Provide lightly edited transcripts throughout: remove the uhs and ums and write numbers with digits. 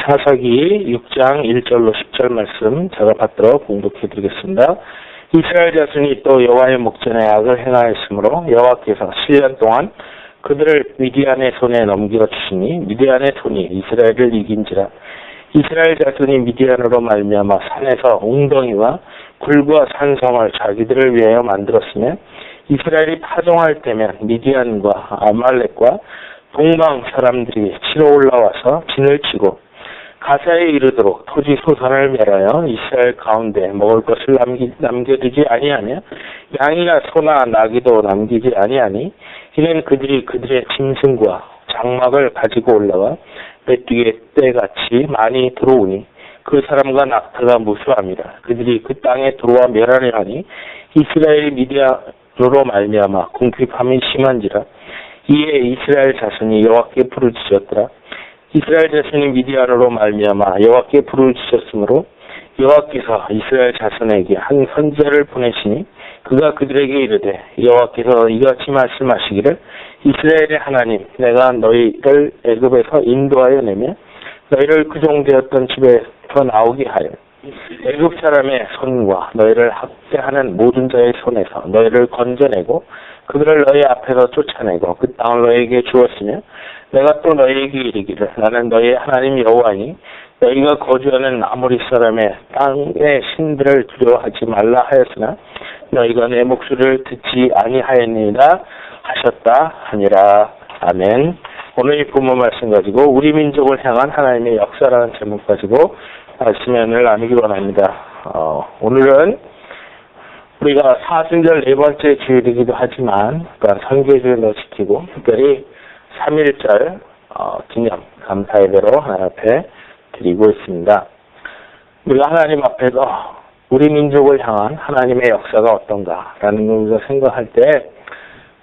사사기 6장 1절로 10절 말씀 제가 받들어 봉독해 드리겠습니다. 이스라엘 자손이 또 여호와의 목전에 악을 행하였으므로 여호와께서 7년 동안 그들을 미디안의 손에 넘겨 주시니 미디안의 손이 이스라엘을 이긴지라. 이스라엘 자손이 미디안으로 말미암아 산에서 웅덩이와 굴과 산성을 자기들을 위하여 만들었으며 이스라엘이 파종할 때면 미디안과 아말렉과 동방 사람들이 치러 올라와서 진을 치고 가사에 이르도록 토지 소산을 멸하여 이스라엘 가운데 먹을 것을 남겨두지 아니하며 양이나 소나 나귀도 남기지 아니하니 이는 그들이 그들의 짐승과 장막을 가지고 올라와 메뚜기의 떼같이 많이 들어오니 그 사람과 낙타가 무수함이라. 그들이 그 땅에 들어와 멸하려 하니 이스라엘이 미디안으로 말미암아 궁핍함이 심한지라. 이에 이스라엘 자손이 여호와께 부르짖었더라. 이스라엘 자손이 미디안으로 말미암아 여호와께 부르짖었으므로 여호와께서 이스라엘 자손에게 한 선지자를 보내시니 그가 그들에게 이르되 여호와께서 이같이 말씀하시기를 이스라엘의 하나님 내가 너희를 애굽에서 인도하여 내며 너희를 그종되었던 집에서 나오게 하여 애굽 사람의 손과 너희를 학대하는 모든 자의 손에서 너희를 건져내고 그들을 너희 앞에서 쫓아내고 그 땅을 너희에게 주었으며 내가 또 너희에게 이르기를 나는 너희의 하나님 여호와니 너희가 거주하는 아모리 사람의 땅의 신들을 두려워하지 말라 하였으나 너희가 내 목소리를 듣지 아니하였느니라 하셨다 하니라. 아멘. 오늘 이 본문 말씀 가지고 우리 민족을 향한 하나님의 역사라는 제목 가지고 말씀을 나누기 원합니다. 오늘은 우리가 사순절 네 번째 주일이기도 하지만 그러니까 선교주일로 지키고 특별히 3.1절 기념 감사 예배로 하나님 앞에 드리고 있습니다. 우리가 하나님 앞에서 우리 민족을 향한 하나님의 역사가 어떤가라는 걸 우리가 생각할 때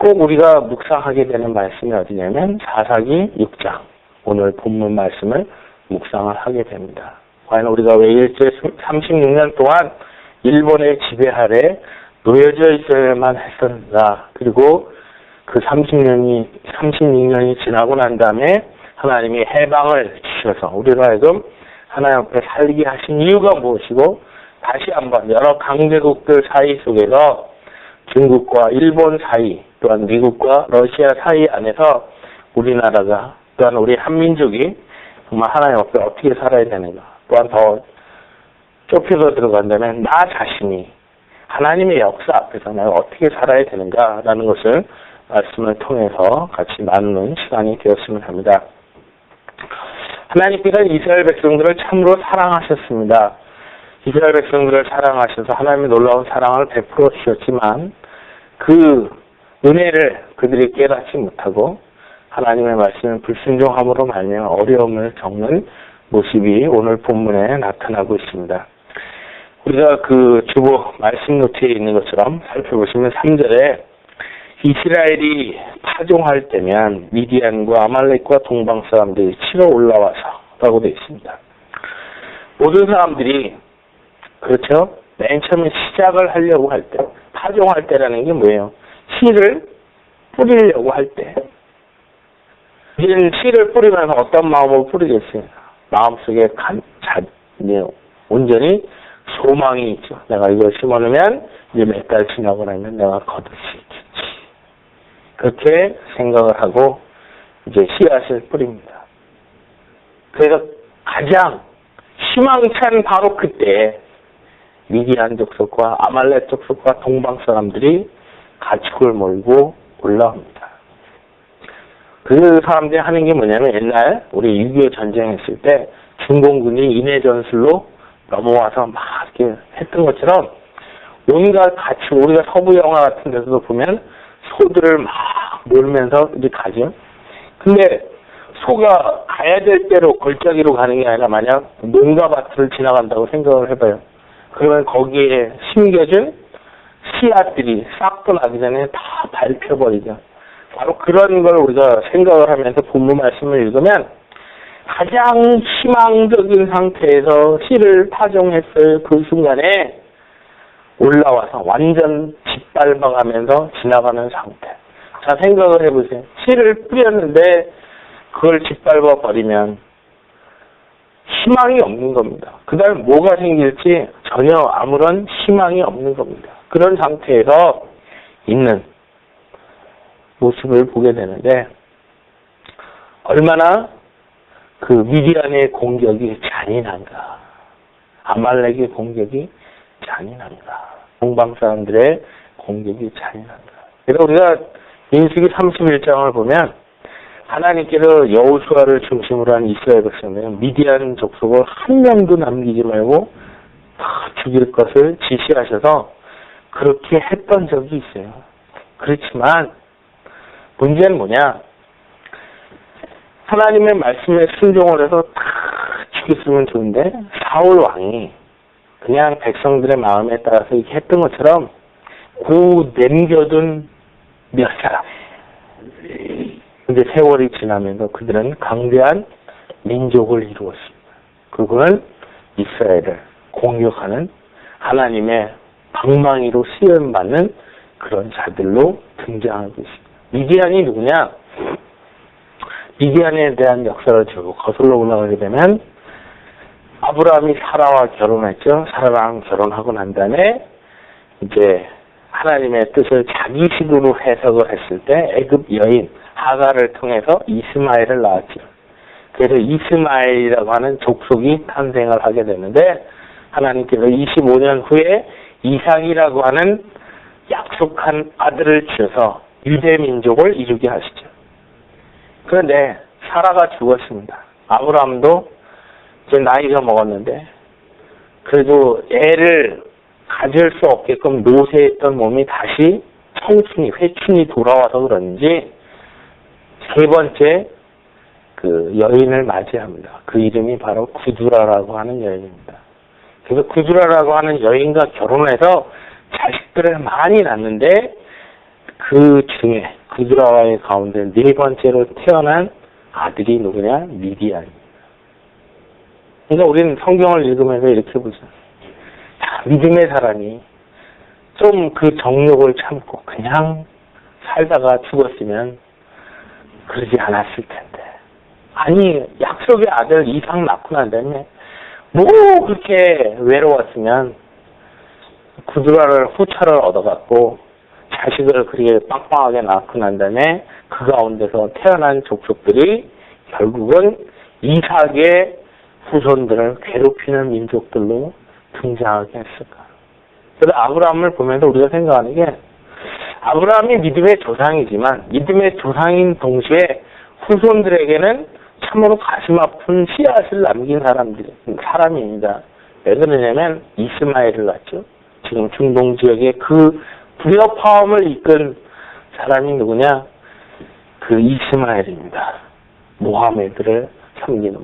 꼭 우리가 묵상하게 되는 말씀이 어디냐면 사사기 6장 오늘 본문 말씀을 묵상을 하게 됩니다. 과연 우리가 왜 일제 36년 동안 일본의 지배 아래 놓여져 있어야만 했었나. 그리고 그 36년이 지나고 난 다음에 하나님이 해방을 주셔서 우리로 하여금 하나님 앞에 살게 하신 이유가 무엇이고 다시 한번 여러 강대국들 사이 속에서 중국과 일본 사이 또한 미국과 러시아 사이 안에서 우리나라가 또한 우리 한민족이 정말 하나님 앞에 어떻게 살아야 되는가. 또한 더 좁혀서 들어간다면 나 자신이 하나님의 역사 앞에서 내가 어떻게 살아야 되는가라는 것을 말씀을 통해서 같이 나누는 시간이 되었으면 합니다. 하나님께서 이스라엘 백성들을 참으로 사랑하셨습니다. 이스라엘 백성들을 사랑하셔서 하나님의 놀라운 사랑을 베풀어 주셨지만 그 은혜를 그들이 깨닫지 못하고 하나님의 말씀을 불순종함으로 말미암아 어려움을 겪는 모습이 오늘 본문에 나타나고 있습니다. 우리가 그 주보 말씀 노트에 있는 것처럼 살펴보시면 3절에 이스라엘이 파종할 때면 미디안과 아말렉과 동방 사람들이 치러 올라와서 라고 되어 있습니다. 모든 사람들이 그렇죠? 맨 처음에 시작을 하려고 할 때, 파종할 때라는 게 뭐예요? 씨를 뿌리려고 할 때. 이런 씨를 뿌리면서 어떤 마음으로 뿌리겠어요? 마음속에 온전히 소망이 있죠. 내가 이걸 심어놓으면 이제 몇 달 지나고 나면 내가 거둘 수 있겠지. 그렇게 생각을 하고 이제 씨앗을 뿌립니다. 그래서 가장 희망찬 바로 그때 미디안 족속과 아말렉 족속과 동방 사람들이 가축을 몰고 올라옵니다. 그 사람들이 하는 게 뭐냐면 옛날 우리 6.25 전쟁했을 때 중공군이 인해 전술로 넘어와서 막 이렇게 했던 것처럼 온갖 가축, 우리가 서부 영화 같은 데서도 보면 소들을 막 몰면서 이제 가죠. 근데 소가 가야 될 대로 골짜기로 가는 게 아니라 만약 농가 밭을 지나간다고 생각을 해봐요. 그러면 거기에 심겨진 씨앗들이 싹도 나기 전에 다 밟혀버리죠. 바로 그런 걸 우리가 생각을 하면서 본문 말씀을 읽으면 가장 희망적인 상태에서 씨를 파종했을 그 순간에 올라와서 완전 짓밟아가면서 지나가는 상태. 자, 생각을 해보세요. 씨를 뿌렸는데 그걸 짓밟아버리면 희망이 없는 겁니다. 그다음 뭐가 생길지 전혀 아무런 희망이 없는 겁니다. 그런 상태에서 있는 모습을 보게 되는데 얼마나 그 미디안의 공격이 잔인한가, 아말렉의 공격이 잔인한가, 동방 사람들의 공격이 잔인한가. 그래서 우리가 민수기 31장을 보면 하나님께서 여호수아를 중심으로 한 이스라엘 백성들은 미디안 족속을 한 명도 남기지 말고 다 죽일 것을 지시하셔서 그렇게 했던 적이 있어요. 그렇지만 문제는 뭐냐? 하나님의 말씀에 순종을 해서 다 죽였으면 좋은데 사울 왕이 그냥 백성들의 마음에 따라서 이렇게 했던 것처럼 고 남겨둔 몇 사람. 근데 세월이 지나면서 그들은 강대한 민족을 이루었습니다. 그거는 이스라엘을 공격하는 하나님의 방망이로 시험받는 그런 자들로 등장하고 있습니다. 미디안이 누구냐? 미디안에 대한 역사를 쭉 거슬러 올라가게 되면 아브라함이 사라와 결혼했죠. 사라랑 결혼하고 난 다음에 이제 하나님의 뜻을 자기식으로 해석을 했을 때 애굽 여인 하가를 통해서 이스마엘을 낳았죠. 그래서 이스마엘이라고 하는 족속이 탄생을 하게 되는데 하나님께서 25년 후에 이삭이라고 하는 약속한 아들을 주셔서 유대 민족을 이루게 하시죠. 그런데 사라가 죽었습니다. 아브라함도 이제 나이가 먹었는데 그래도 애를 가질 수 없게끔 노쇠했던 몸이 다시 청춘이, 회춘이 돌아와서 그런지 세 번째 그 여인을 맞이합니다. 그 이름이 바로 구두라라고 하는 여인입니다. 그래서 구두라라고 하는 여인과 결혼해서 자식들을 많이 낳는데 그 중에 구두라와의 가운데 네 번째로 태어난 아들이 누구냐? 미디안입니다. 그러니까 우리는 성경을 읽으면서 이렇게 보죠. 믿음의 사람이 좀 그 정욕을 참고 그냥 살다가 죽었으면 그러지 않았을 텐데. 아니, 약속의 아들 이삭 낳고 난 다음에 뭐 그렇게 외로웠으면 구두라를 후처를 얻어갖고 자식을 그렇게 빵빵하게 낳고 난 다음에 그 가운데서 태어난 족속들이 결국은 이삭의 후손들을 괴롭히는 민족들로 등장하게 했을까. 그래서 아브라함을 보면서 우리가 생각하는 게 아브라함이 믿음의 조상이지만 믿음의 조상인 동시에 후손들에게는 참으로 가슴 아픈 씨앗을 남긴 사람입니다. 왜 그러냐면 이스마엘을 낳죠. 지금 중동 지역의 그 불협화음을 이끈 사람이 누구냐? 그 이스마엘입니다. 모하메드를 섬기는,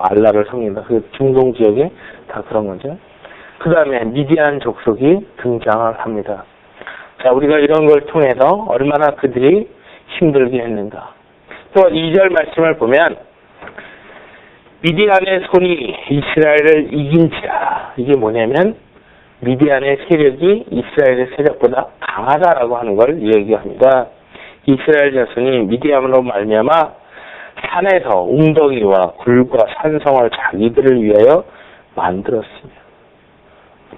알라를 섬기는 그 중동 지역에 다 그런 거죠. 그 다음에 미디안 족속이 등장을 합니다. 자, 우리가 이런 걸 통해서 얼마나 그들이 힘들게 했는가. 또 2절 말씀을 보면 미디안의 손이 이스라엘을 이긴지라. 이게 뭐냐면 미디안의 세력이 이스라엘의 세력보다 강하다라고 하는 걸 얘기합니다. 이스라엘 자손이 미디안으로 말미암아 산에서 웅덩이와 굴과 산성을 자기들을 위하여 만들었으며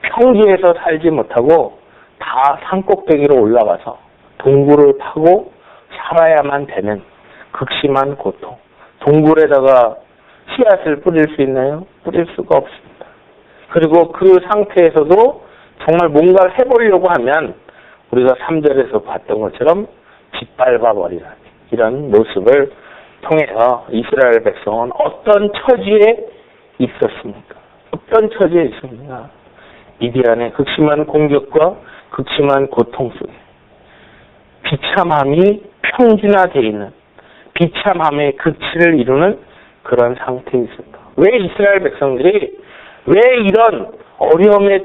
평지에서 살지 못하고 다 산꼭대기로 올라가서 동굴을 파고 살아야만 되는 극심한 고통. 동굴에다가 씨앗을 뿌릴 수 있나요? 뿌릴 수가 없습니다. 그리고 그 상태에서도 정말 뭔가를 해보려고 하면 우리가 3절에서 봤던 것처럼 짓밟아 버리는 이런 모습을 통해서 이스라엘 백성은 어떤 처지에 있었습니까? 어떤 처지에 있습니까? 미디안의 극심한 공격과 극심한 고통 속에 비참함이 평준화되어 있는 비참함의 극치를 이루는 그런 상태에 있습니다. 왜 이스라엘 백성들이 왜 이런 어려움에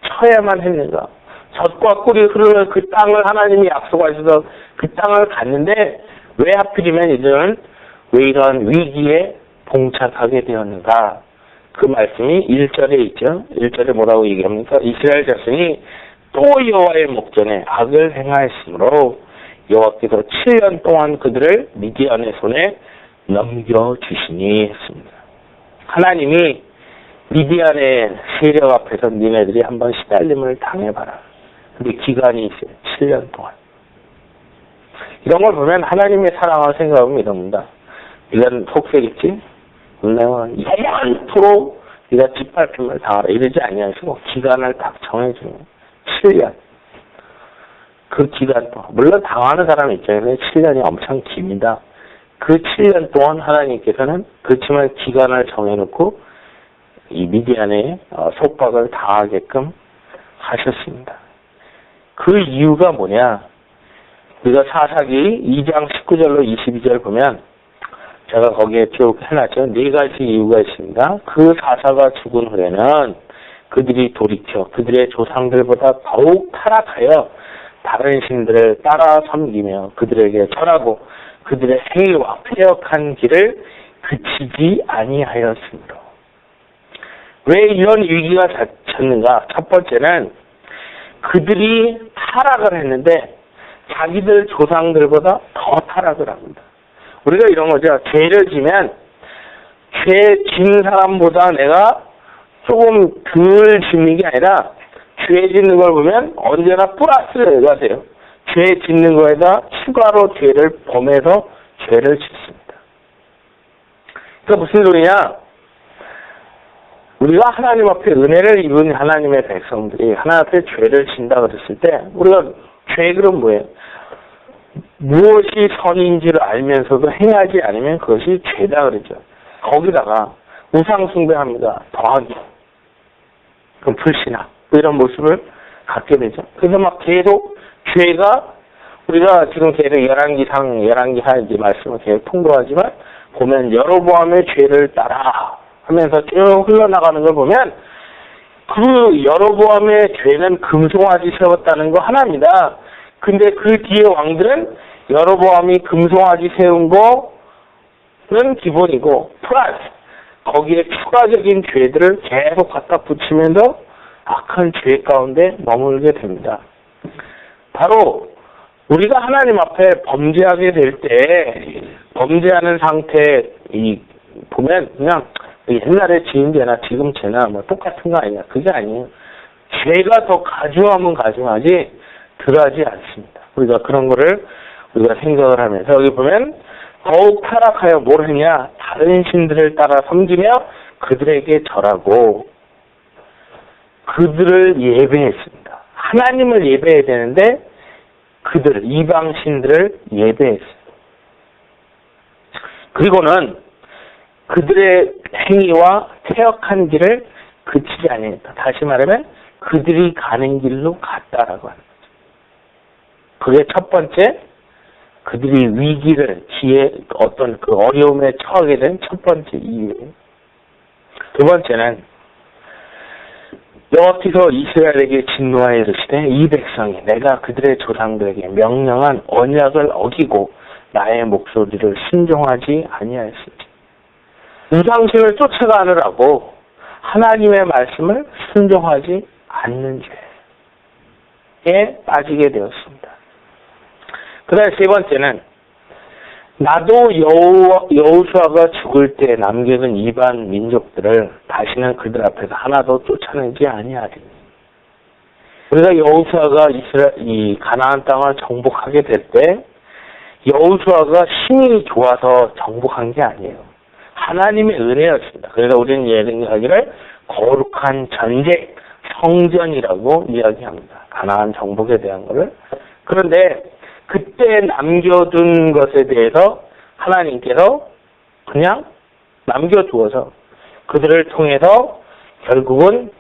처해야만 했는가? 젖과 꿀이 흐르는 그 땅을 하나님이 약속하셔서 그 땅을 갔는데 왜 하필이면 이들은 왜 이런 위기에 봉착하게 되었는가? 그 말씀이 1절에 있죠. 1절에 뭐라고 얘기합니까? 이스라엘 자손이 또 여호와의 목전에 악을 행하였으므로 여호와께서 7년 동안 그들을 미디안의 손에 넘겨주시니 했습니다. 하나님이 미디안의 세력 앞에서 니네들이 한번 시달림을 당해봐라. 근데 기간이 있어요. 7년 동안. 이런 걸 보면 하나님의 사랑을 생각하면 이럽니다. 이건 속색있지? 내가 영원토록 네가 뒷밟힘을 당하라. 이러지 아니하시고 기간을 딱 정해주는 7년. 그 기간 동안. 물론 당하는 사람 입장에서는 7년이 엄청 깁니다. 그 7년 동안 하나님께서는 그렇지만 기간을 정해놓고 이 미디안의 속박을 당하게끔 하셨습니다. 그 이유가 뭐냐? 우리가 사사기 2장 19절로 22절 보면 제가 거기에 쭉 해놨죠. 네 가지 이유가 있습니다. 그 사사가 죽은 후에는 그들이 돌이켜 그들의 조상들보다 더욱 타락하여 다른 신들을 따라 섬기며 그들에게 절하고 그들의 행위와 패역한 길을 그치지 아니하였으므로. 왜 이런 위기가 닥쳤는가? 첫 번째는 그들이 타락을 했는데 자기들 조상들보다 더 타락을 합니다. 우리가 이런 거죠. 죄를 지면 죄 진 사람보다 내가 조금 덜 짓는 게 아니라 죄 짓는 걸 보면 언제나 플러스가 돼요. 죄 짓는 거에다 추가로 죄를 범해서 죄를 짓습니다. 그러니까 무슨 소리냐? 우리가 하나님 앞에 은혜를 입은 하나님의 백성들이 하나님 앞에 죄를 진다 그랬을 때 우리가 죄 그럼 뭐예요? 무엇이 선인지를 알면서도 행하지 않으면 그것이 죄다 그랬죠. 거기다가 우상 숭배합니다. 더하기. 그럼 불신앙. 이런 모습을 갖게 되죠. 그래서 막 계속 죄가 우리가 지금 계속 열왕기하 이제 말씀을 계속 통보하지만 보면 여로보암의 죄를 따라 하면서 쭉 흘러나가는 걸 보면 그 여로보암의 죄는 금송아지 세웠다는 거 하나입니다. 근데 그 뒤에 왕들은 여로보암이 금송아지 세운 거는 기본이고 플러스 거기에 추가적인 죄들을 계속 갖다 붙이면서 악한 죄 가운데 머물게 됩니다. 바로 우리가 하나님 앞에 범죄하게 될 때 범죄하는 상태 보면 그냥 옛날에 지은 죄나 지금 죄나 뭐 똑같은 거 아니냐. 그게 아니에요. 죄가 더 가중하면 가중하지 덜하지 않습니다. 우리가 그런 거를 우리가 생각을 하면서 여기 보면 더욱 타락하여 뭘 했냐. 다른 신들을 따라 섬기며 그들에게 절하고 그들을 예배했습니다. 하나님을 예배해야 되는데 그들 이방 신들을 예배했어요. 그리고는 그들의 행위와 퇴역한 길을 그치지 아니했다. 다시 말하면 그들이 가는 길로 갔다라고 하는 거죠. 그게 첫 번째, 그들이 위기를 어떤 그 어려움에 처하게 된 첫 번째 이유예요. 두 번째는 여호와께서 이스라엘에게 진노하여 이르시되 이 백성이 내가 그들의 조상들에게 명령한 언약을 어기고 나의 목소리를 순종하지 아니하였으니 우상신을 쫓아가느라고 하나님의 말씀을 순종하지 않는 죄에 빠지게 되었습니다. 그 다음에 세 번째는 나도 여호수아가 죽을 때 남겨둔 이방 민족들을 다시는 그들 앞에서 하나도 쫓아내지 아니하리니. 우리가 여호수아가 이 가나안 땅을 정복하게 될 때 여호수아가 힘이 좋아서 정복한 게 아니에요. 하나님의 은혜였습니다. 그래서 우리는 얘기하기를 거룩한 전쟁, 성전이라고 이야기합니다. 가나안 정복에 대한 거를. 그런데 그때 남겨둔 것에 대해서 하나님께서 그냥 남겨두어서 그들을 통해서 결국은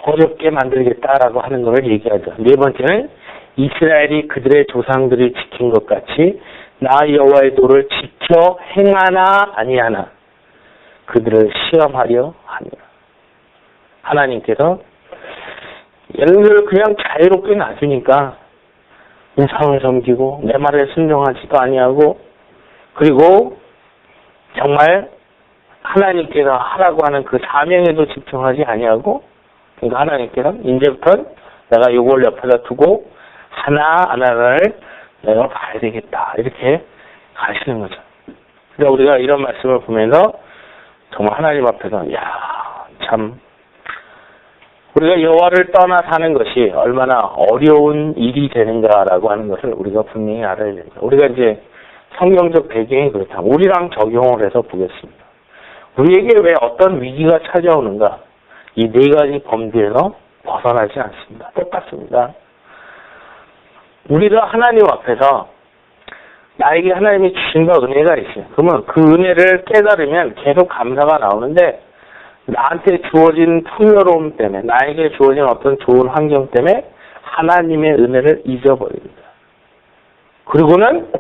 어렵게 만들겠다라고 하는 것을 얘기하죠. 네 번째는 이스라엘이 그들의 조상들이 지킨 것 같이 나 여호와의 도를 지켜 행하나 아니하나 그들을 시험하려 하니라. 하나님께서 얘네들을 그냥 자유롭게 놔두니까 우상을 섬기고 내 말에 순종하지도 아니하고 그리고 정말 하나님께서 하라고 하는 그 사명에도 집중하지 아니하고 그러니까 하나님께서 이제부터 내가 이걸 옆에다 두고 하나하나를 내가 봐야 되겠다 이렇게 가시는 거죠. 그러니까 우리가 이런 말씀을 보면서 정말 하나님 앞에서 참 우리가 여호와를 떠나 사는 것이 얼마나 어려운 일이 되는가라고 하는 것을 우리가 분명히 알아야 됩니다. 우리가 이제 성경적 배경이 그렇다. 우리랑 적용을 해서 보겠습니다. 우리에게 왜 어떤 위기가 찾아오는가? 이 네 가지 범주에서 벗어나지 않습니다. 똑같습니다. 우리가 하나님 앞에서 나에게 하나님이 주신 바 은혜가 있어요. 그러면 그 은혜를 깨달으면 계속 감사가 나오는데 나한테 주어진 풍요로움 때문에 나에게 주어진 어떤 좋은 환경 때문에 하나님의 은혜를 잊어버립니다. 그리고는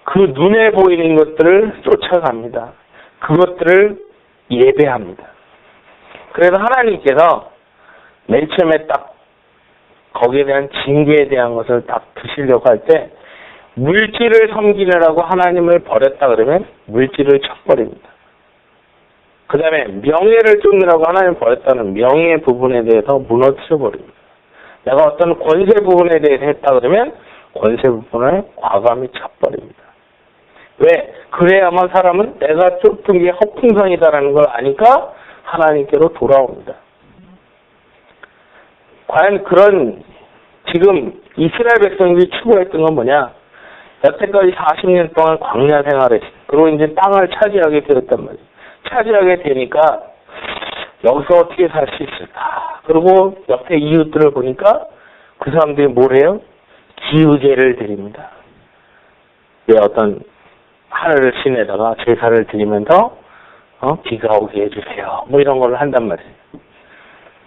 그 눈에 보이는 것들을 쫓아갑니다. 그것들을 예배합니다. 그래서 하나님께서 맨 처음에 딱 거기에 대한 징계에 대한 것을 딱 드시려고 할 때 물질을 섬기느라고 하나님을 버렸다 그러면 물질을 쳐버립니다. 그 다음에 명예를 쫓느라고 하나님을 버렸다는 명예 부분에 대해서 무너뜨려버립니다. 내가 어떤 권세 부분에 대해서 했다 그러면 권세 부분을 과감히 쳐버립니다. 왜? 그래야만 사람은 내가 쫓은 게 허풍성이다라는 걸 아니까 하나님께로 돌아옵니다. 과연 그런 지금 이스라엘 백성들이 추구했던 건 뭐냐? 여태까지 40년 동안 광야 생활했어요. 그리고 이제 땅을 차지하게 되었단 말이에요. 차지하게 되니까 여기서 어떻게 살 수 있을까? 그리고 옆에 이웃들을 보니까 그 사람들이 뭘 해요? 기우제를 드립니다. 어떤 하늘 신에다가 제사를 드리면서 비가 오게 해주세요. 뭐 이런 걸 한단 말이에요.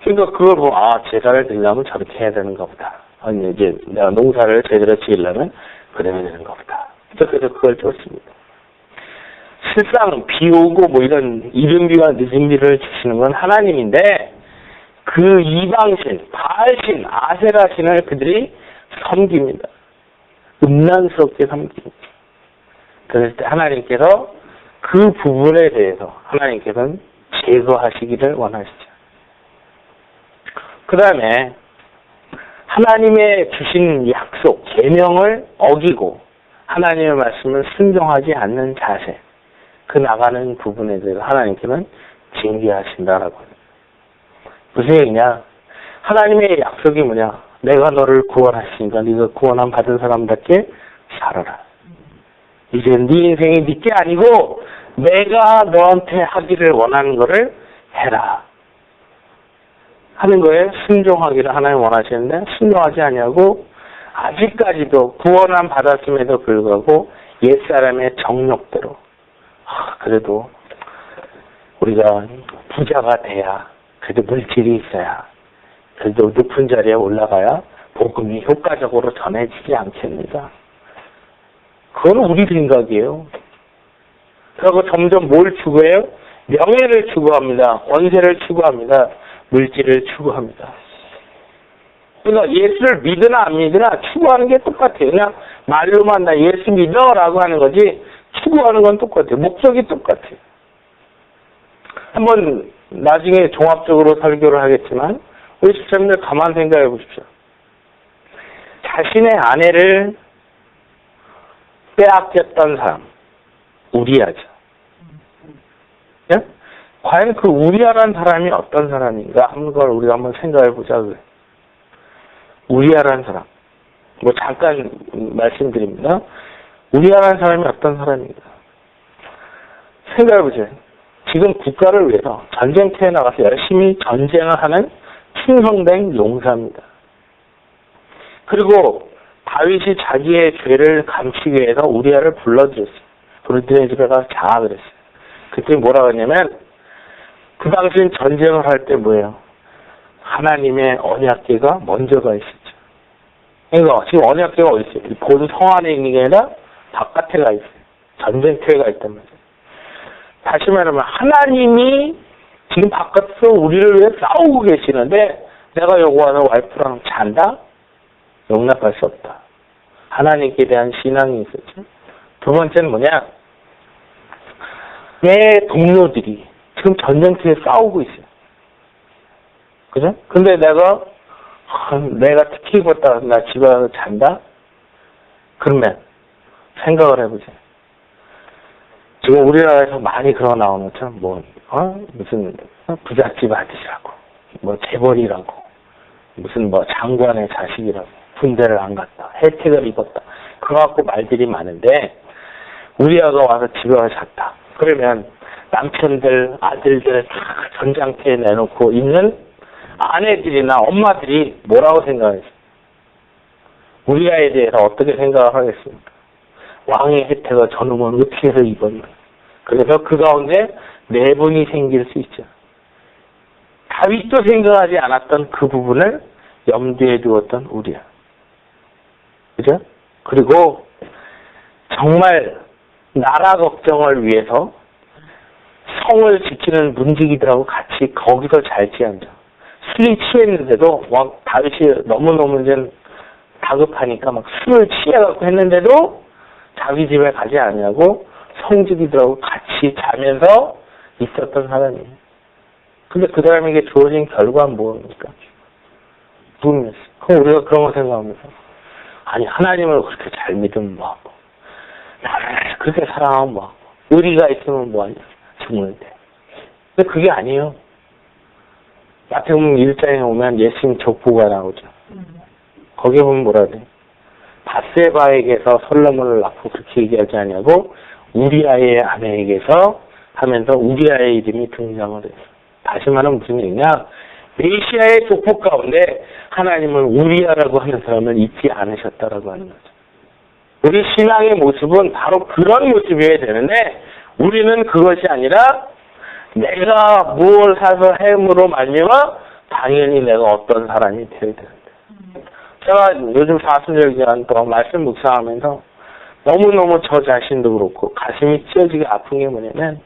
그러니까 그걸 보고 제사를 드리려면 저렇게 해야 되는가 보다. 아니 이제 내가 농사를 제대로 지으려면 그래야 되는가 보다. 그래서 그걸 쫓습니다. 실상 비 오고 뭐 이런 이른 비와 늦은 비를 주시는 건 하나님인데 그 이방신, 바알신, 아세라신을 그들이 섬깁니다. 음란스럽게 섬깁니다. 그럴 때 하나님께서 그 부분에 대해서 하나님께서는 제거하시기를 원하시죠. 그 다음에 하나님의 주신 약속, 계명을 어기고 하나님의 말씀을 순종하지 않는 자세, 그 나가는 부분에 대해서 하나님께서는 징계하신다라고 합니다. 무슨 얘기냐? 하나님의 약속이 뭐냐? 내가 너를 구원하시니까 네가 구원함 받은 사람답게 살아라. 이제 네 인생이 네 게 아니고 내가 너한테 하기를 원하는 거를 해라. 하는 거에 순종하기를 하나님 원하시는데 순종하지 아니하고 아직까지도 구원함 받았음에도 불구하고 옛사람의 정욕대로 그래도 우리가 부자가 돼야 그래도 물질이 있어야 그래도 높은 자리에 올라가야 복음이 효과적으로 전해지지 않겠는가. 그건 우리 생각이에요. 그리고 점점 뭘 추구해요? 명예를 추구합니다. 권세를 추구합니다. 물질을 추구합니다. 그러니까 예수를 믿으나 안 믿으나 추구하는 게 똑같아요. 그냥 말로만 나 예수 믿어라고 하는 거지 추구하는 건 똑같아요. 목적이 똑같아요. 한번 나중에 종합적으로 설교를 하겠지만 우리 시청자들 가만 생각해 보십시오. 자신의 아내를 빼앗겼던 사람, 우리아죠. 예? 과연 그 우리아라는 사람이 어떤 사람인가 하는 걸 우리가 한번 생각해 보자고요. 우리아라는 사람, 뭐 잠깐 말씀드립니다. 우리아라는 사람이 어떤 사람인가? 생각해 보세요. 지금 국가를 위해서 전쟁터에 나가서 열심히 전쟁을 하는 충성된 용사입니다. 그리고 다윗이 자기의 죄를 감추기 위해서 우리아를 불러들였어요. 불러들인 집에 가서 자아 그랬어요. 그때 뭐라고 했냐면 그 당시엔 전쟁을 할 때 뭐예요? 하나님의 언약궤가 먼저가 있었죠. 그러니까 지금 언약궤가 어디 있어요? 본 성 안에 있는 게 아니라 바깥에 가 있어요. 전쟁터에 있단 말이에요. 다시 말하면 하나님이 지금 바깥에서 우리를 위해 싸우고 계시는데 내가 요구하는 와이프랑 잔다? 용납할 수 없다. 하나님께 대한 신앙이 있었죠. 두 번째는 뭐냐? 내 동료들이 지금 전쟁터에 싸우고 있어요. 그죠? 근데 내가 특히 입었다 나 집에 가서 잔다? 그러면 생각을 해보세요. 지금 우리나라에서 많이 그런 나오는 참, 무슨, 부잣집 아들이라고, 재벌이라고, 무슨 장관의 자식이라고, 군대를 안 갔다, 혜택을 입었다. 그거 갖고 말들이 많은데, 우리 아가 와서 집에 와서 잤다. 그러면 남편들, 아들들 다 전장터에 내놓고 있는 아내들이나 엄마들이 뭐라고 생각하겠어요? 우리 아이에 대해서 어떻게 생각을 하겠습니까? 왕의 혜택을 저놈은 어떻게 해서 입었나. 그래서 그 가운데 내분이 생길 수 있죠. 다윗도 생각하지 않았던 그 부분을 염두에 두었던 우리야. 그죠? 그리고 정말 나라 걱정을 위해서 성을 지키는 문지기들하고 같이 거기서 잘 지한다. 술이 취했는데도 다윗이 너무너무 이제 다급하니까 막 술을 취해갖고 했는데도 자기 집에 가지 않냐고 성지기들하고 같이 자면서 있었던 사람이에요. 근데 그 사람에게 주어진 결과는 뭐입니까? 죽음이었어요. 그럼 우리가 그런 거 생각하면서 아니 하나님을 그렇게 잘 믿으면 뭐하고 나를 그렇게 사랑하면 뭐하고 의리가 있으면 뭐하냐 죽는데. 근데 그게 아니에요. 마태복음 1장에 오면 예수님 족보가 나오죠. 거기에 보면 뭐라 그래? 바세바에게서 솔로몬을 낳고 그렇게 얘기하지 않냐고 우리아의 아내에게서 하면서 우리아의 이름이 등장을 해요. 다시 말하면 무슨 얘기냐? 메시아의 족보 가운데 하나님은 우리아라고 하는 사람을 잊지 않으셨다라고 하는 거죠. 우리 신앙의 모습은 바로 그런 모습이어야 되는데 우리는 그것이 아니라 내가 무엇을 사서 행으로 말미암아 당연히 내가 어떤 사람이 되어야 되는데. 제가 요즘 40여 기간 동안 말씀 묵상하면서 너무너무 저 자신도 그렇고 가슴이 찢어지게 아픈 게 뭐냐면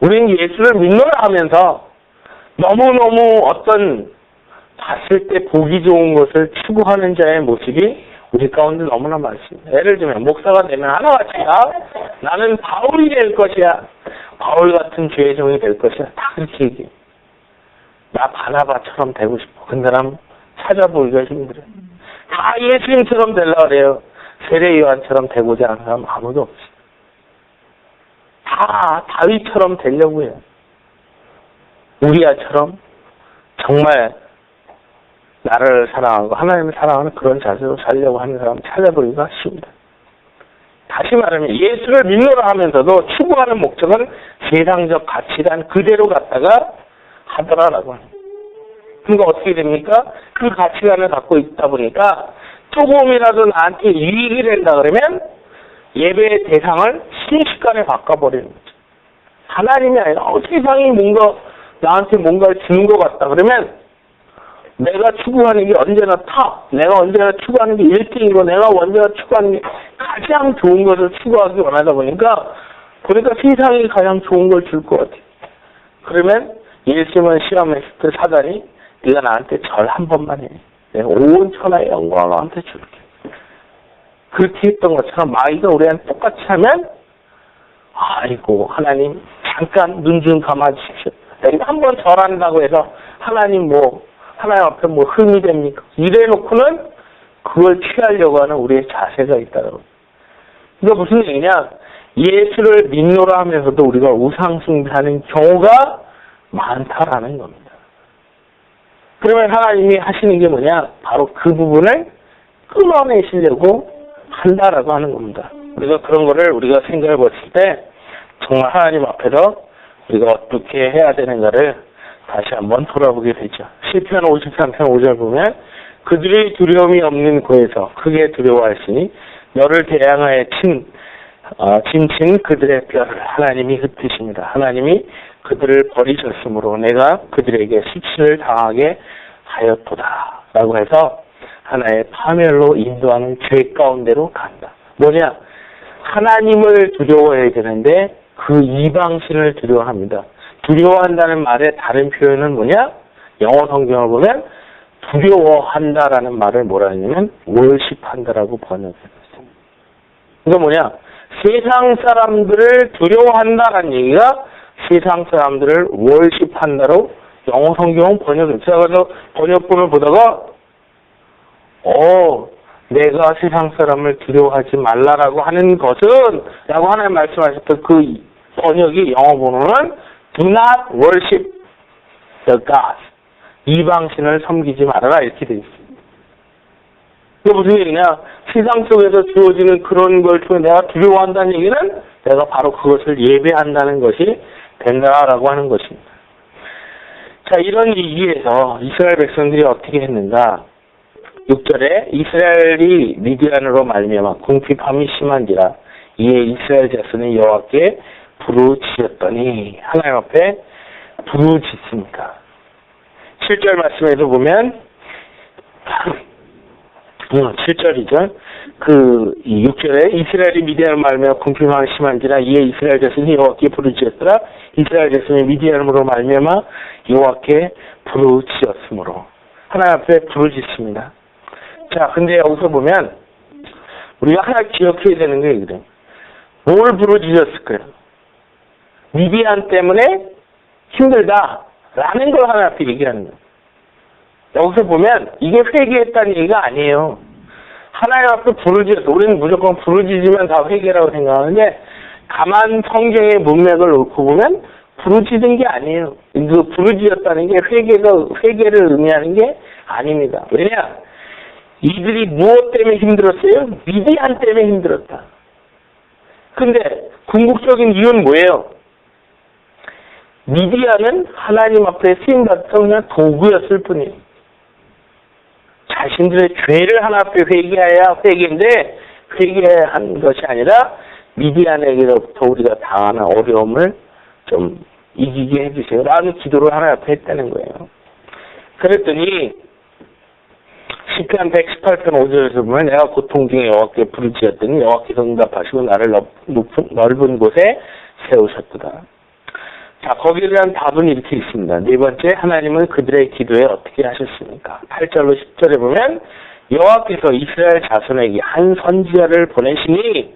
우리는 예수를 믿노라 하면서 너무너무 어떤 봤을 때 보기 좋은 것을 추구하는 자의 모습이 우리 가운데 너무나 많습니다. 예를 들면 목사가 되면 하나같이 나는 바울이 될 것이야. 바울 같은 주의 종이 될 것이야. 다 그렇게 얘기해. 나 바나바처럼 되고 싶어. 근데 난 찾아보기가 힘들어. 다 예수님처럼 되려고 그래요. 세례 요한처럼 되고자 하는 사람 아무도 없어. 다 다윗처럼 되려고 해요. 우리아처럼 정말 나를 사랑하고 하나님을 사랑하는 그런 자세로 살려고 하는 사람 찾아보기가 쉽습니다. 다시 말하면 예수를 믿노라 하면서도 추구하는 목적은 세상적 가치관 그대로 갖다가 하더라라고 합니다. 그러니까 어떻게 됩니까? 그 가치관을 갖고 있다 보니까 조금이라도 나한테 유익이 된다 그러면 예배의 대상을 순식간에 바꿔버리는 거죠. 하나님이 아니라 세상이 뭔가 나한테 뭔가를 주는 것 같다 그러면 내가 추구하는 게 언제나 탑, 내가 언제나 추구하는 게 1등이고 내가 언제나 추구하는 게 가장 좋은 것을 추구하기 원하다 보니까 그러니까 세상이 가장 좋은 걸 줄 것 같아요. 그러면 예수님은 시험했을 때 사단이 네가 나한테 절 한 번만 해. 내가 온 천하의 영광을 너한테 줄게. 그렇게 했던 것처럼 마귀가 우리한테 똑같이 하면 아이고 하나님 잠깐 눈 좀 감아주십시오. 내가 한 번 절한다고 해서 하나님 하나님 앞에 흠이 됩니까? 이래놓고는 그걸 취하려고 하는 우리의 자세가 있다고. 그러니까 무슨 얘기냐? 예수를 믿노라 하면서도 우리가 우상숭배하는 경우가 많다라는 겁니다. 그러면 하나님이 하시는 게 뭐냐? 바로 그 부분을 끊어내시려고 한다라고 하는 겁니다. 우리가 그런 거를 우리가 생각해 봤을 때 정말 하나님 앞에서 우리가 어떻게 해야 되는가를 다시 한번 돌아보게 되죠. 시편 53편 5절 보면 그들의 두려움이 없는 곳에서 크게 두려워하시니 너를 대항하여 진친 그들의 뼈를 하나님이 흩으십니다. 하나님이 그들을 버리셨으므로 내가 그들에게 수치를 당하게 하였도다 라고 해서 하나의 파멸로 인도하는 죄 가운데로 간다. 뭐냐? 하나님을 두려워해야 되는데 그 이방신을 두려워합니다. 두려워한다는 말의 다른 표현은 뭐냐? 영어 성경을 보면 두려워한다라는 말을 뭐라 하냐면 월십한다라고 번역했습니다. 이거 뭐냐? 세상 사람들을 두려워한다라는 얘기가 세상 사람들을 월십한다로 영어 성경은 번역했어요. 그래서 번역본을 보다가 내가 세상 사람을 두려워하지 말라라고 하는 것은 라고 하나님 말씀하셨던 그 번역이 영어 번호는 Do not worship the gods. 이방신을 섬기지 말아라 이렇게 되어 있습니다. 이게 무슨 얘기냐? 세상 속에서 주어지는 그런 걸 통해 내가 두려워한다는 얘기는 내가 바로 그것을 예배한다는 것이 된다라고 하는 것입니다. 자, 이런 얘기에서 이스라엘 백성들이 어떻게 했는가? 6절에 이스라엘이 미디안으로 말미암아 궁핍함이 심한지라 이에 이스라엘 자손이 여호와께 부르짖었더니 하나님 앞에 부르짖습니다. 7절 말씀에서 보면 7절이죠. 그 6절에 이스라엘이 미디안으로 말미암아 궁핍함이 심한지라 이에 이스라엘 자손이 여호와께 부르짖었더라. 이스라엘 자손이 미디안으로 말미암아 여호와께 부르짖었으므로 하나님 앞에 부르짖습니다. 자, 근데 여기서 보면 우리가 하나 기억해야 되는 게 그래요. 뭘 부르짖었을까요? 미디안 때문에 힘들다라는 걸 하나 앞에 얘기하는 거예요. 여기서 보면 이게 회개했다는 얘기가 아니에요. 하나님 앞에 부르짖었어. 우리는 무조건 부르짖으면 다 회개라고 생각하는데 가만 성경의 문맥을 놓고 보면 부르짖은 게 아니에요. 그 부르짖었다는 게 회개를 의미하는 게 아닙니다. 왜냐? 이들이 무엇 때문에 힘들었어요? 미디안 때문에 힘들었다. 근데 궁극적인 이유는 뭐예요? 미디안은 하나님 앞에 쓰임받던 그냥 도구였을 뿐이에요. 자신들의 죄를 하나 앞에 회개해야 회개인데 회개한 것이 아니라 미디안에게로부터 우리가 당하는 어려움을 좀 이기게 해주세요 라는 기도를 하나님 앞에 했다는 거예요. 그랬더니 시편 118편 5절에서 보면 내가 고통 중에 여호와께 부르짖었더니 여호와께서 응답하시고 나를 넓은 곳에 세우셨도다. 자, 거기에 대한 답은 이렇게 있습니다. 네 번째, 하나님은 그들의 기도에 어떻게 하셨습니까? 8절로 10절에 보면 여호와께서 이스라엘 자손에게 한 선지자를 보내시니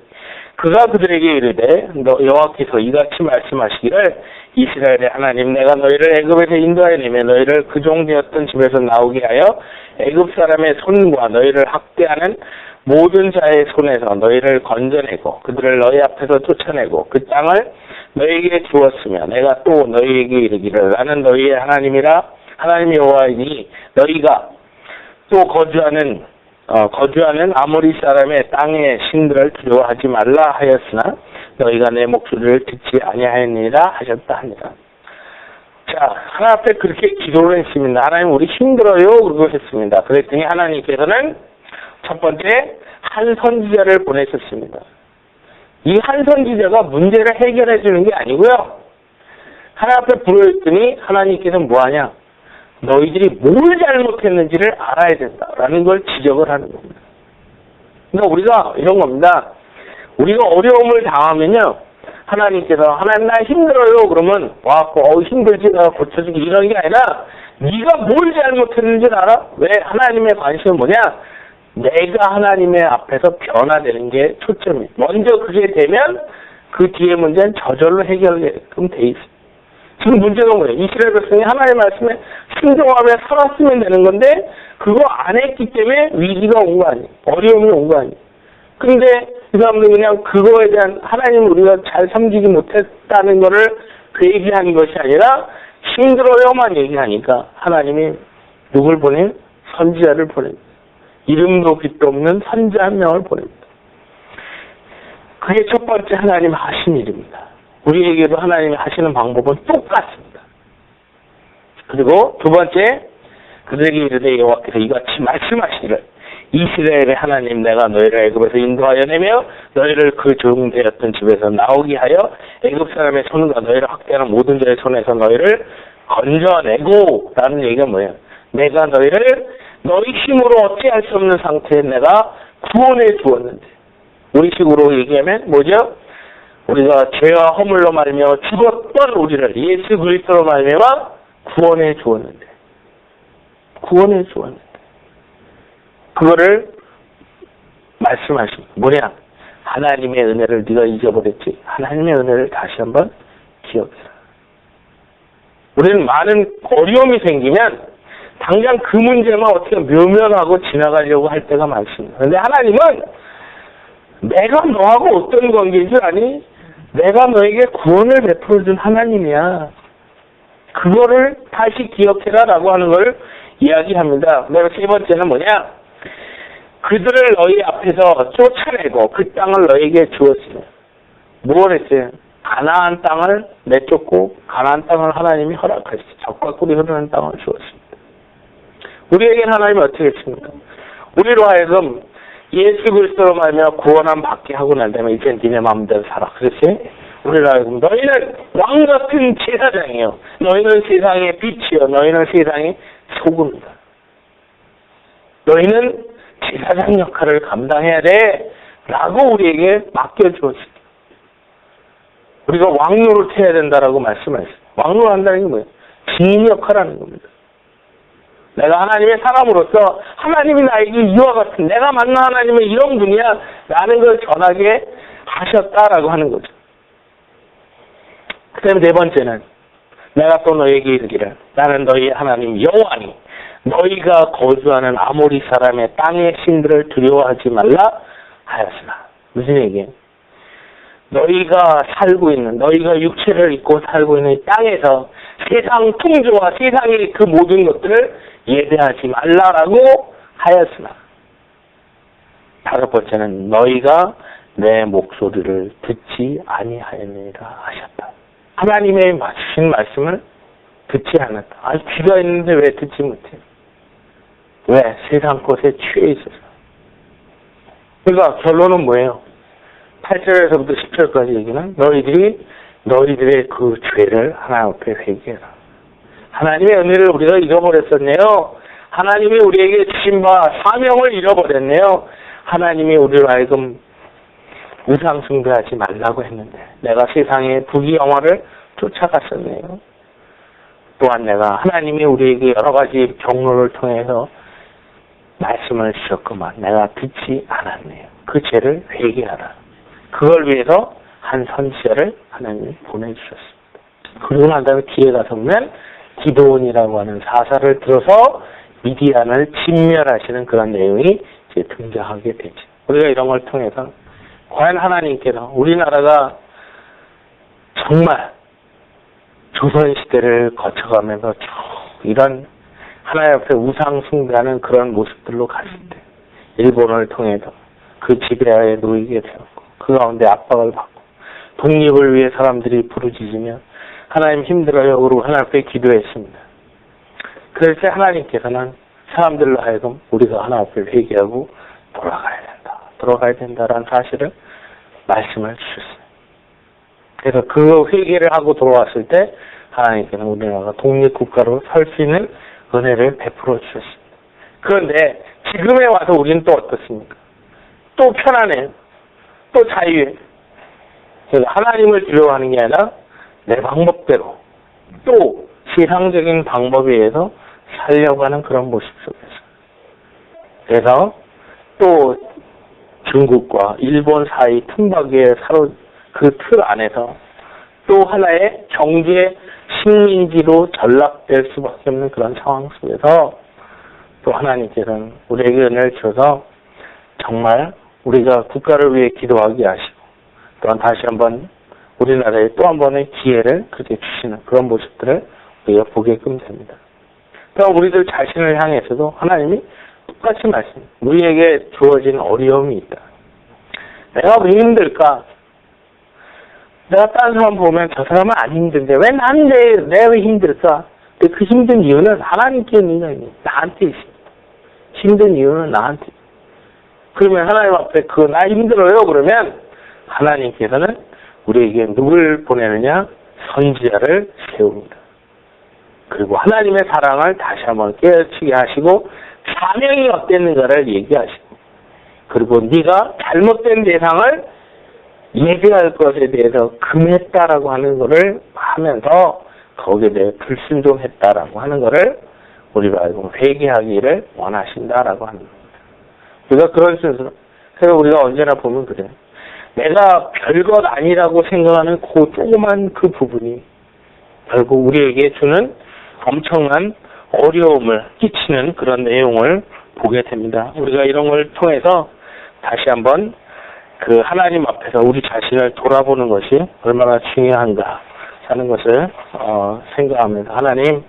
그가 그들에게 이르되 여호와께서 이같이 말씀하시기를 이스라엘의 하나님 내가 너희를 애굽에서 인도하여 내며 너희를 그 종되었던 집에서 나오게 하여 애굽 사람의 손과 너희를 학대하는 모든 자의 손에서 너희를 건져내고 그들을 너희 앞에서 쫓아내고 그 땅을 너희에게 주었으며 내가 또 너희에게 이르기를 나는 너희의 하나님이라 하나님 여호와이니 너희가 또 거주하는 아모리 사람의 땅의 신들을 두려워하지 말라 하였으나 너희가 내 목소리를 듣지 아니하였느니라 하셨다 하니라. 자, 하나님 앞에 그렇게 기도를 했습니다. 하나님 우리 힘들어요 그러고 했습니다. 그랬더니 하나님께서는 첫 번째 한 선지자를 보내셨습니다. 이 한 선지자가 문제를 해결해 주는 게 아니고요. 하나님 앞에 부르셨더니 하나님께서 뭐하냐? 너희들이 뭘 잘못했는지를 알아야 된다라는 걸 지적을 하는 겁니다. 그러니까 우리가 이런 겁니다. 우리가 어려움을 당하면요. 하나님께서 하나님 나 힘들어요 그러면 와갖고 힘들지 내가 고쳐주기 이런 게 아니라 네가 뭘 잘못했는지를 알아? 왜? 하나님의 관심은 뭐냐? 내가 하나님의 앞에서 변화되는 게 초점이에요. 먼저 그게 되면 그 뒤에 문제는 저절로 해결되게끔 돼 있어요. 지금 문제가 뭐예요? 이스라엘 백성이 하나님의 말씀에 순종하며 살았으면 되는 건데 그거 안 했기 때문에 위기가 온 거 아니에요. 어려움이 온 거 아니에요. 근데 이 사람들은 그냥 그거에 대한 하나님을 우리가 잘 섬기지 못했다는 거를 얘기하는 것이 아니라 힘들어요만 얘기하니까 하나님이 누굴 보내? 선지자를 보냅니다. 이름도 빛도 없는 선지자 한 명을 보냅니다. 그게 첫 번째 하나님 하신 일입니다. 우리에게도 하나님이 하시는 방법은 똑같습니다. 그리고 두 번째, 그들에게 이르되 여호와께서 이같이 말씀하시기를 이스라엘의 하나님 내가 너희를 애굽에서 인도하여 내며 너희를 그 종되었던 집에서 나오게 하여 애굽 사람의 손과 너희를 학대하는 모든 자의 손에서 너희를 건져내고 라는 얘기가 뭐예요? 내가 너희를 너희 힘으로 어찌할 수 없는 상태에 내가 구원해 주었는데 우리식으로 얘기하면 뭐죠? 우리가 죄와 허물로 말미암아 죽었던 우리를 예수 그리스도로 말미암아 구원해 주었는데 그거를 말씀하십니다. 뭐냐? 하나님의 은혜를 네가 잊어버렸지. 하나님의 은혜를 다시 한번 기억해라. 우리는 많은 어려움이 생기면 당장 그 문제만 어떻게 묘면하고 지나가려고 할 때가 많습니다. 그런데 하나님은 내가 너하고 어떤 관계인 줄 아니? 내가 너에게 구원을 베풀어준 하나님이야. 그거를 다시 기억해라라고 하는 걸 이야기합니다. 그다음에 세 번째는 뭐냐? 그들을 너희 앞에서 쫓아내고 그 땅을 너에게 주었으며 무엇 했어요? 가나안 땅을 내쫓고 가나안 땅을 하나님이 허락하셨어요. 젖과 꿀이 흐르는 땅을 주었습니다. 우리에게는 하나님이 어떻게 했습니까? 우리로 하여금 예수 그리스도로 말하며 구원함 받게 하고 난 다음에 이제 니네 마음대로 살아. 그렇지? 우리로 하여금 너희는 왕 같은 제사장이요. 너희는 세상의 빛이요. 너희는 세상의 소금이다. 너희는 제사장 역할을 감당해야 돼. 라고 우리에게 맡겨주었습니다. 우리가 왕노릇 해야 된다라고 말씀하셨어요. 왕노릇 한다는 게 뭐예요? 증인 역할을 하는 겁니다. 내가 하나님의 사람으로서 하나님이 나에게 이와 같은 내가 만난 하나님은 이런 분이야 라는 걸 전하게 하셨다라고 하는 거죠. 그 다음에 네 번째는 내가 또 너에게 이르기를 나는 너희 하나님 여호와니 너희가 거주하는 아모리 사람의 땅의 신들을 두려워하지 말라 하였으나 무슨 얘기예요? 너희가 살고 있는 너희가 육체를 입고 살고 있는 이 땅에서 세상 풍조와 세상의 그 모든 것들을 예배하지 말라라고 하였으나 다섯 번째는 너희가 내 목소리를 듣지 아니하였느니라 하셨다. 하나님의 주신 말씀을 듣지 않았다. 아니 귀가 있는데 왜 듣지 못해? 왜? 세상 것에 취해 있어서. 그러니까 결론은 뭐예요? 8절에서부터 10절까지 얘기는 너희들의 그 죄를 하나님 앞에 회개해라. 하나님의 은혜를 우리가 잃어버렸었네요. 하나님이 우리에게 주신 바 사명을 잃어버렸네요. 하나님이 우리로 하여금 우상 숭배하지 말라고 했는데 내가 세상의 부귀영화를 쫓아갔었네요. 또한 내가 하나님이 우리에게 여러 가지 경로를 통해서 말씀을 주셨구만 내가 듣지 않았네요. 그 죄를 회개하라. 그걸 위해서 한 선지자를 하나님이 보내주셨습니다. 그러고 난 다음에 뒤에 가서 보면 기드온이라고 하는 사사를 들어서 미디안을 진멸하시는 그런 내용이 이제 등장하게 되죠. 우리가 이런 걸 통해서 과연 하나님께서 우리나라가 정말 조선시대를 거쳐가면서 쭉 이런 하나님 앞에 우상 숭배하는 그런 모습들로 갔을 때 일본을 통해서 그 지배하에 놓이게 되었고 그 가운데 압박을 받고 독립을 위해 사람들이 부르짖으며 하나님 힘들어요. 우리 하나님 앞에 기도했습니다. 그럴 때 하나님께서는 사람들로 하여금 우리가 하나님 앞에 회개하고 돌아가야 된다라는 사실을 말씀을 주셨어요. 그래서 그 회개를 하고 돌아왔을 때 하나님께서는 우리나라가 독립국가로 설 수 있는 은혜를 베풀어 주셨습니다. 그런데 지금에 와서 우리는 또 어떻습니까? 또 편안해요. 또 자유해요. 그래서 하나님을 두려워하는 게 아니라 내 방법대로 또 세상적인 방법에 의해서 살려고 하는 그런 모습 속에서 그래서 또 중국과 일본 사이 틈바구니에 그 틀 안에서 또 하나의 경제 식민지로 전락될 수밖에 없는 그런 상황 속에서 또 하나님께서는 우리에게 은혜를 주셔서 정말 우리가 국가를 위해 기도하게 하시고 또한 다시 한번 우리나라에 또 한 번의 기회를 그렇게 주시는 그런 모습들을 우리가 보게끔 됩니다. 또 우리들 자신을 향해서도 하나님이 똑같이 말씀, 우리에게 주어진 어려움이 있다. 내가 왜 힘들까? 내가 다른 사람 보면 저 사람은 안 힘든데 왜 나는 내가 왜 힘들까? 근데 그 힘든 이유는 하나님께 있는 게 아니에요. 나한테 있습니다. 힘든 이유는 나한테. 그러면 하나님 앞에 나 힘들어요. 그러면 하나님께서는 우리에게 누굴 보내느냐? 선지자를 세웁니다. 그리고 하나님의 사랑을 다시 한번 깨우치게 하시고 사명이 어땠는가를 얘기하시고 그리고 네가 잘못된 대상을 예배할 것에 대해서 금했다라고 하는 것을 하면서 거기에 대해 불순종했다라고 하는 것을 우리가 알고 회개하기를 원하신다라고 하는 겁니다. 우리가 그런 순서로 그래서 우리가 언제나 보면 그래요. 내가 별것 아니라고 생각하는 그 조그만 그 부분이 결국 우리에게 주는 엄청난 어려움을 끼치는 그런 내용을 보게 됩니다. 우리가 이런 걸 통해서 다시 한번 그 하나님 앞에서 우리 자신을 돌아보는 것이 얼마나 중요한가 하는 것을 생각하면서 하나님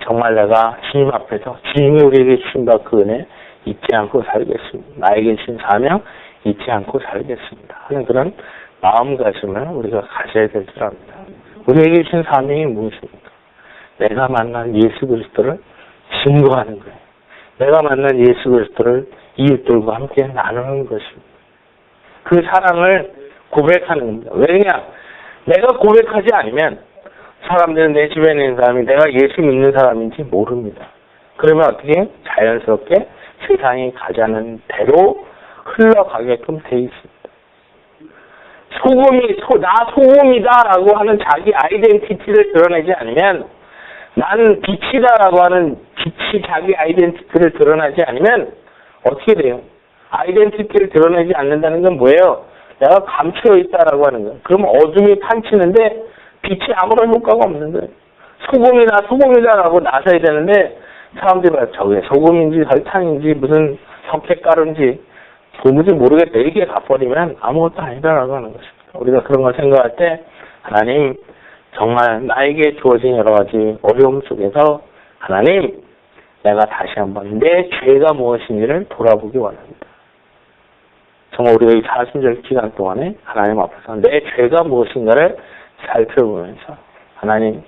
정말 내가 주님 앞에서 주님이 우리에게 주신 그 은혜 잊지 않고 살겠습니다. 나에게 주신 사명 잊지 않고 살겠습니다. 하는 그런 마음가짐을 우리가 가져야 될 줄 압니다. 우리에게 주신 사명이 무엇입니까? 내가 만난 예수 그리스도를 증거하는 거예요. 내가 만난 예수 그리스도를 이웃들과 함께 나누는 것입니다. 그 사랑을 고백하는 겁니다. 왜냐? 내가 고백하지 않으면 사람들은 내 주변에 있는 사람이 내가 예수 믿는 사람인지 모릅니다. 그러면 어떻게 자연스럽게 세상이 가자는 대로 흘러가게끔 돼 있습니다. 나 소금이다라고 하는 자기 아이덴티티를 드러내지 않으면 나는 빛이다라고 하는 빛이 자기 아이덴티티를 드러내지 않으면 어떻게 돼요? 아이덴티티를 드러내지 않는다는 건 뭐예요? 내가 감추어 있다라고 하는 거예요. 그럼 어둠이 판치는데 빛이 아무런 효과가 없는 거예요. 소금이다라고 나서야 되는데 사람들이 봐, 저게 소금인지 설탕인지 무슨 석회가루인지 도무지 모르겠다 이렇게 가버리면 아무것도 아니다라고 하는 것입니다. 우리가 그런 걸 생각할 때 하나님 정말 나에게 주어진 여러 가지 어려움 속에서 하나님 내가 다시 한번 내 죄가 무엇인지를 돌아보기 원합니다. 정말 우리가 이 40절 기간 동안에 하나님 앞에서 내 죄가 무엇인가를 살펴보면서 하나님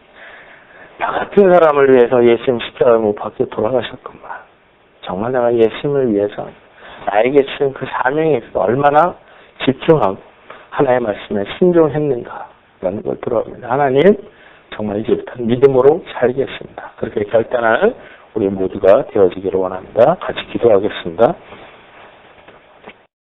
나 같은 사람을 위해서 예수님 십자가에 못 박혀 돌아가셨구만. 정말 내가 예수님을 위해서 나에게 주신 그 사명에 있어서 얼마나 집중하고 하나의 말씀에 순종했는가라는 걸 들어봅니다. 하나님 정말 이제부터 믿음으로 살겠습니다. 그렇게 결단하는 우리 모두가 되어지기를 원합니다. 같이 기도하겠습니다.